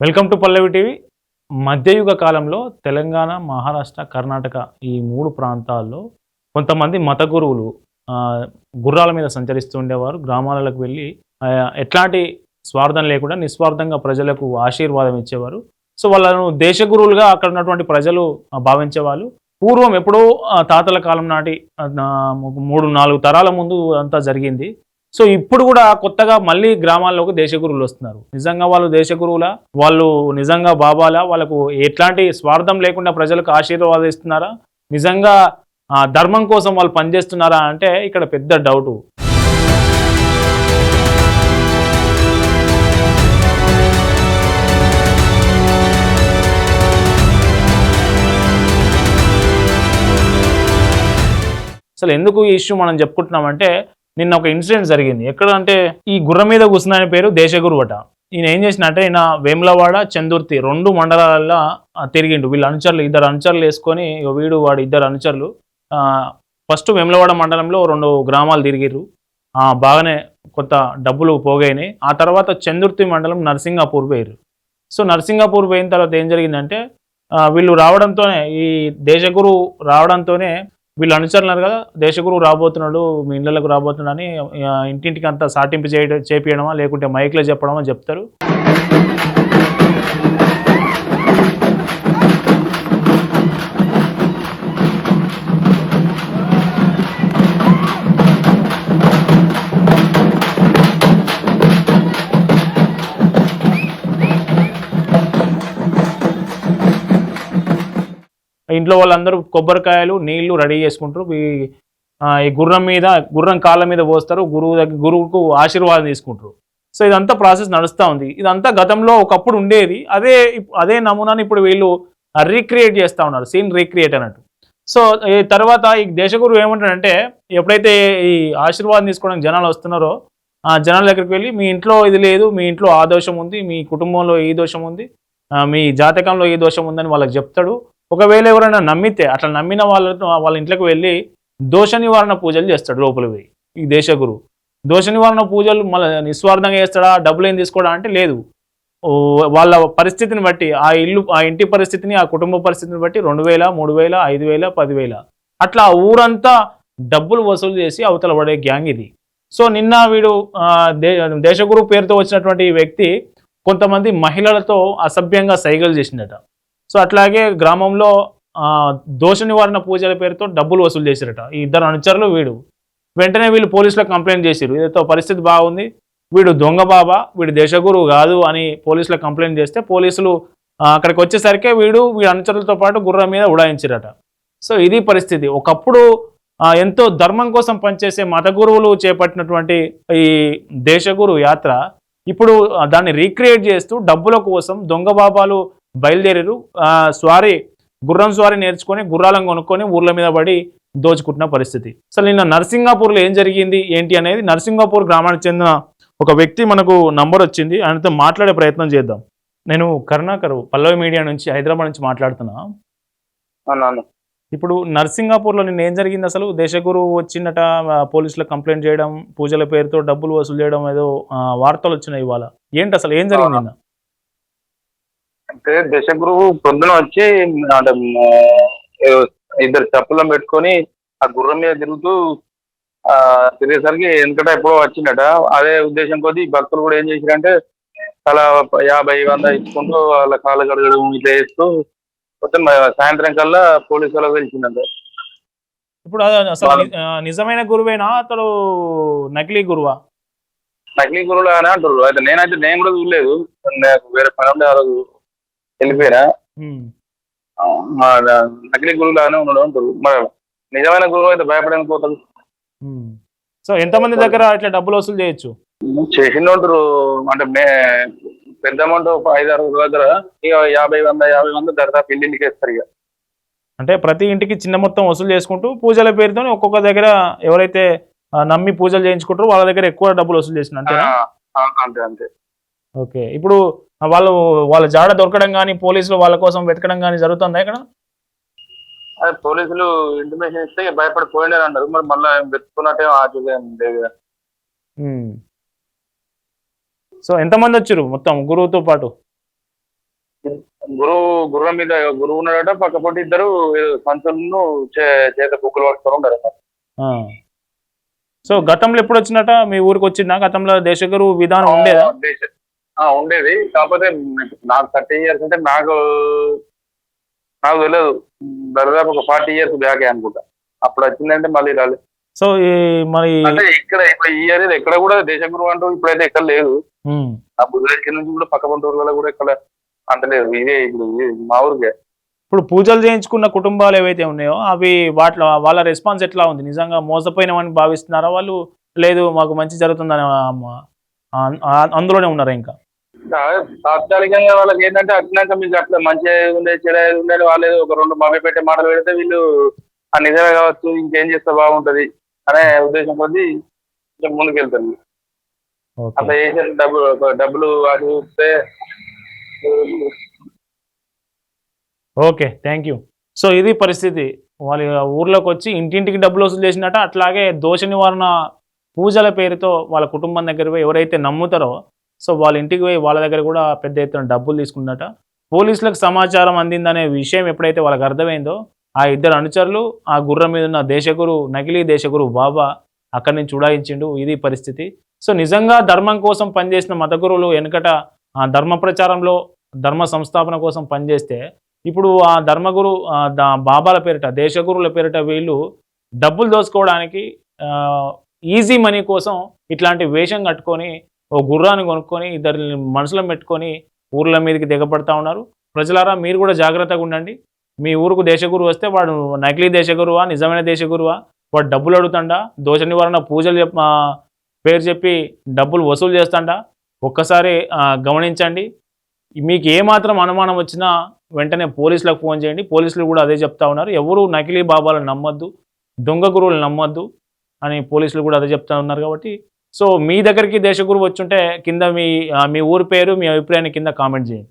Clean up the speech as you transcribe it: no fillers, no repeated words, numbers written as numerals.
Welcome to Pallavi TV. మధ్యయుగ కాలంలో తెలంగాణ, మహారాష్ట్ర, కర్ణాటక ఈ 3 ప్రాంతాల్లో కొంతమంది మత గురువులు గుర్రాల మీద సంచరిస్తూ ఉండేవారు. గ్రామాలకు వెళ్ళి ఎట్లాంటి స్వార్థం లేకుండా నిస్వార్థంగా ప్రజలకు ఆశీర్వాదం ఇచ్చేవారు. సో వాళ్ళను దేశగురువులుగా అక్కడ ఉన్నటువంటి ప్రజలు భావించేవాళ్ళు. పూర్వం ఎప్పుడో తాతల కాలం నాటి 3, 4 తరాల ముందు అంతా జరిగింది. సో ఇప్పుడు కూడా కొత్తగా మళ్ళీ గ్రామాల్లోకి దేశగురువులు వస్తున్నారు. నిజంగా వాళ్ళు దేశగురువులా? వాళ్ళు నిజంగా బాబాలా? వాళ్ళకు ఎట్లాంటి స్వార్థం లేకుండా ప్రజలకు ఆశీర్వాదం ఇస్తున్నారా? నిజంగా ధర్మం కోసం వాళ్ళు పనిచేస్తున్నారా అంటే ఇక్కడ పెద్ద డౌటు. అసలు ఎందుకు ఈ ఇష్యూ మనం చెప్పుకుంటున్నామంటే నిన్న ఒక ఇన్సిడెంట్ జరిగింది. ఎక్కడ అంటే ఈ గుర్రం మీద కూర్చున్న పేరు దేశగురు అట. ఈయన ఏం చేసినట్టే ఈయన వేములవాడ, చందుర్తి 2 మండలాల్లో తిరిగిండు. వీళ్ళు అనుచరులు 2 అనుచరులు వేసుకొని వీడు వాడు 2 అనుచరులు ఫస్ట్ వేములవాడ మండలంలో 2 గ్రామాలు తిరిగిర్రు. బాగానే కొంత డబ్బులు పోగైనాయి. ఆ తర్వాత చందుర్తి మండలం నర్సింగాపూర్ పోయారు. సో నర్సింగాపూర్ పోయిన తర్వాత ఏం జరిగిందంటే వీళ్ళు రావడంతోనే ఈ దేశగురు రావడంతోనే వీళ్ళు అనుసరున్నారు కదా, దేశగురువు రాబోతున్నాడు, మీ ఇళ్ళకు రాబోతున్నాడు అని ఇంటింటికి అంతా సాటింపు చేపియడమా లేకుంటే మైక్లో చెప్పడమా చెప్తారు. ఇంట్లో వాళ్ళందరూ కొబ్బరికాయలు నీళ్లు రెడీ చేసుకుంటారు. ఈ గుర్రం కాళ్ళ మీద పోస్తారు. గురువుకు ఆశీర్వాదం తీసుకుంటారు. సో ఇదంతా ప్రాసెస్ నడుస్తూ ఉంది. ఇదంతా గతంలో ఒకప్పుడు ఉండేది. అదే నమూనాని ఇప్పుడు వీళ్ళు రీక్రియేట్ చేస్తూ ఉన్నారు. సీన్ రీక్రియేట్ అన్నట్టు. సో ఈ తర్వాత ఈ దేశగురువు ఏమంటాడంటే ఎప్పుడైతే ఈ ఆశీర్వాదం తీసుకోవడానికి జనాలు వస్తున్నారో ఆ జనాల దగ్గరికి వెళ్ళి మీ ఇంట్లో ఇది లేదు, మీ ఇంట్లో ఆ దోషం ఉంది, మీ కుటుంబంలో ఈ దోషం ఉంది, మీ జాతకంలో ఈ దోషం ఉందని వాళ్ళకి చెప్తాడు. ఒకవేళ ఎవరైనా నమ్మితే అట్లా నమ్మిన వాళ్ళ ఇంట్లోకి వెళ్ళి దోష నివారణ పూజలు చేస్తాడు లోపలికి పోయి ఈ దేశగురువు. దోష నివారణ పూజలు మళ్ళీ నిస్వార్థంగా చేస్తాడా, డబ్బులు ఏం తీసుకోవడా అంటే లేదు. వాళ్ళ పరిస్థితిని బట్టి ఆ ఇంటి పరిస్థితిని, ఆ కుటుంబ పరిస్థితిని బట్టి 2000, 3000, 5000, 10,000 అట్లా ఊరంతా డబ్బులు వసూలు చేసి అవతల పడే గ్యాంగ్ ఇది. సో నిన్న వీడు దేశగురువు పేరుతో వచ్చినటువంటి వ్యక్తి కొంతమంది మహిళలతో అసభ్యంగా సైగలు చేసిందట. సో అట్లాగే గ్రామంలో దోష నివారణ పూజల పేరుతో డబ్బులు వసూలు చేశారట ఈ 2 అనుచరులు. వెంటనే వీళ్ళు పోలీసులకు కంప్లైంట్ చేశారు. ఇదేతో పరిస్థితి బాగుంది, వీడు దొంగ బాబా, వీడు దేశగురువు కాదు అని పోలీసులకు కంప్లైంట్ చేస్తే పోలీసులు అక్కడికి వచ్చేసరికి వీడి అనుచరులతో పాటు గుర్రం మీద ఉడాయించారట. సో ఇది పరిస్థితి. ఒకప్పుడు ఎంతో ధర్మం కోసం పనిచేసే మత గురువులు చేపట్టినటువంటి ఈ దేశగురు యాత్ర ఇప్పుడు దాన్ని రీక్రియేట్ చేస్తూ డబ్బుల కోసం దొంగ బాబాలు బయలుదేరారు. గుర్రం స్వారీ నేర్చుకొని గుర్రాలను కొనుక్కొని ఊర్ల మీద పడి దోచుకుంటున్న పరిస్థితి. అసలు నిన్న నర్సింగాపూర్లో ఏం జరిగింది ఏంటి అనేది నర్సింగాపూర్ గ్రామానికి చెందిన ఒక వ్యక్తి మనకు నంబర్ వచ్చింది. ఆయనతో మాట్లాడే ప్రయత్నం చేద్దాం. నేను కరుణాకర్ పల్లవి మీడియా నుంచి హైదరాబాద్ నుంచి మాట్లాడుతున్నా. ఇప్పుడు నర్సింగాపూర్లో నిన్న ఏం జరిగింది? అసలు దేశగురువు వచ్చిందట, పోలీసులకు కంప్లైంట్ చేయడం, పూజల పేరుతో డబ్బులు వసూలు చేయడం ఏదో వార్తలు వచ్చినాయి ఇవాళ. ఏంటి అసలు ఏం జరిగింది నిన్న? అంటే దశగురువు పొద్దున వచ్చి అంటే 2 చెప్పులను పెట్టుకొని ఆ గుర్రం మీద తిరిగేసరికి ఎందుకంటే ఎప్పుడో వచ్చిందట. అదే ఉద్దేశం కొద్ది భక్తులు కూడా ఏం చేశారంటే అలా 50, 100 ఇచ్చుకుంటూ వాళ్ళ కాళ్ళు కడగడం ఇట్లా చేస్తూ మొత్తం సాయంత్రం కల్లా పోలీసు వాళ్ళకి తెలిసిందంటే. ఇప్పుడు అసలు నిజమైన గురువేనా అతడు నకిలీ గురువా? నకిలీ గురువులు అని అంటారు. అయితే నేను కూడా చూడలేదు, నాకు వేరే పని ఉండే ఆ రోజు వెళ్ళిపోయినా. నకిలీ గురువులు అని ఉన్నాడు అంటారు. మరి నిజమైన గురువు అయితే భయపడడానికి పోతాడు. సో ఎంతమంది దగ్గర ఇట్లా డబ్బులు వసూలు చేయొచ్చు? చేసిండు అంటారు. అంటే పెద్ద అమౌంట్ 5-6 దగ్గర ఇక 50, 100 దరిదాపు ఇంటికి వేస్తారు. ఇక అంటే ప్రతి ఇంటికి చిన్న మొత్తం వసూలు చేసుకుంటూ పూజల పేరుతో ఒక్కొక్క దగ్గర ఎవరైతే నమ్మి పూజలు చేయించుకుంటారో వాళ్ళ దగ్గర ఎక్కువ డబ్బులు వసూలు చేసిన అంతే అంతే. ఓకే, ఇప్పుడు వాళ్ళ జాడ దొరకడం కానీ పోలీసులు వాళ్ళ కోసం వెతకడం కానీ జరుగుతుందా ఇక్కడ? అదే పోలీసులు ఇంటిమేషన్ ఇస్తే భయపడిపోయిండే అన్నారు. మరి మళ్ళీ వెతుకున్నట్టే లేదు. సో ఎంతమంది వచ్చారు మొత్తం గురువుతో పాటు? గుర్రం మీద గురువు ఉన్నాడట, పక్క పొంటి ఇద్దరు సంచులను చేత బుక్కులు పట్టుకొని ఉండరు. ఆ. సో గతంలో ఎప్పుడు వచ్చినట మీ ఊరికి వచ్చిందా? గతంలో దేశగురు విధానం ఉండేదా? ఉండేది, కాకపోతే నాకు 30 years అంటే నాకు నాకు తెలియదు. దాదాపు ఒక 40 years బ్యాకే అనుకుంటా అప్పుడు వచ్చిందంటే, మళ్ళీ రాలేదు. సో ఈ మరి అంటే ఇక్కడ ఇప్పుడు ఈ ఏరియా ఎక్కడ కూడా దేశగురు అంటూ ఇప్పుడైతే ఎక్కడ లేదు. ఆ బుద్ధి నుంచి కూడా పక్క పంట ఊర్లలో కూడా ఎక్కడ అంత లేదు. ఇదే ఇప్పుడు మా ఊరికే. ఇప్పుడు పూజలు చేయించుకున్న కుటుంబాలు ఏవైతే ఉన్నాయో అవి వాటిలో వాళ్ళ రెస్పాన్స్ ఎట్లా ఉంది? నిజంగా మోసపోయినామని భావిస్తున్నారా వాళ్ళు, లేదు మాకు మంచి జరుగుతుందని అందులోనే ఉన్నారా ఇంకా? తాత్కాలికంగా వాళ్ళకి ఏంటంటే అట్టినాక మీకు అట్లా మంచి ఉండే చెడు ఉండే వాళ్ళు ఒక 2 మభ్య పెట్టే మాటలు పెడితే వీళ్ళు ఆ నిజమే కావచ్చు, ఇంకేం చేస్తే బాగుంటది అనే ఉద్దేశం కొద్దీ ముందుకెళ్తారు. అట్లా చేసే డబ్బులు అది చూస్తే. Okay, thank you. సో ఇది పరిస్థితి. వాళ్ళ ఊర్లోకి వచ్చి ఇంటింటికి డబ్బులు వసూలు చేసినట్ట. అట్లాగే దోష నివారణ పూజల పేరుతో వాళ్ళ కుటుంబం దగ్గర పోయి ఎవరైతే నమ్ముతారో సో వాళ్ళ ఇంటికి పోయి వాళ్ళ దగ్గర కూడా పెద్ద ఎత్తున డబ్బులు తీసుకున్నట. పోలీసులకు సమాచారం అందిందనే విషయం ఎప్పుడైతే వాళ్ళకి అర్థమైందో ఆ ఇద్దరు అనుచరులు ఆ గుర్రం మీద ఉన్న దేశగురు, నకిలీ దేశగురు బాబా అక్కడి నుంచి ఉడాయించిండు. ఇది పరిస్థితి. సో నిజంగా ధర్మం కోసం పనిచేసిన మత గురువులు వెనుకట ఆ ధర్మ ప్రచారంలో ధర్మ సంస్థాపన కోసం పనిచేస్తే ఇప్పుడు ఆ ధర్మగురు బాబాల పేరిట దేశగురుల పేరిట వీళ్ళు డబ్బులు దోచుకోవడానికి ఈజీ మనీ కోసం ఇట్లాంటి వేషం కట్టుకొని ఓ గుర్రాన్ని కొనుక్కొని ఇద్దరు మనుషులను పెట్టుకొని ఊర్ల మీదకి దిగబడతా ఉన్నారు. ప్రజలారా మీరు కూడా జాగ్రత్తగా ఉండండి. మీ ఊరుకు దేశగురు వస్తే వాడు నకిలీ దేశగురువా నిజమైన దేశగురువా, వాడు డబ్బులు అడుగుతాడా, దోష నివారణ పూజలు పేరు చెప్పి డబ్బులు వసూలు చేస్తాడా, ఒక్కసారి గమనించండి. మీకు ఏమాత్రం అనుమానం వచ్చినా వెంటనే పోలీసులకు ఫోన్ చేయండి. పోలీసులు కూడా అదే చెప్తా ఉన్నారు. ఎవరు నకిలీ బాబాలను నమ్మొద్దు, దొంగ గురువులు నమ్మొద్దు అని పోలీసులు కూడా అదే చెప్తా ఉన్నారు. కాబట్టి సో మీ దగ్గరికి దేశగురు వచ్చుంటే కింద మీ ఊరి పేరు, మీ అభిప్రాయాన్ని కింద కామెంట్ చేయండి.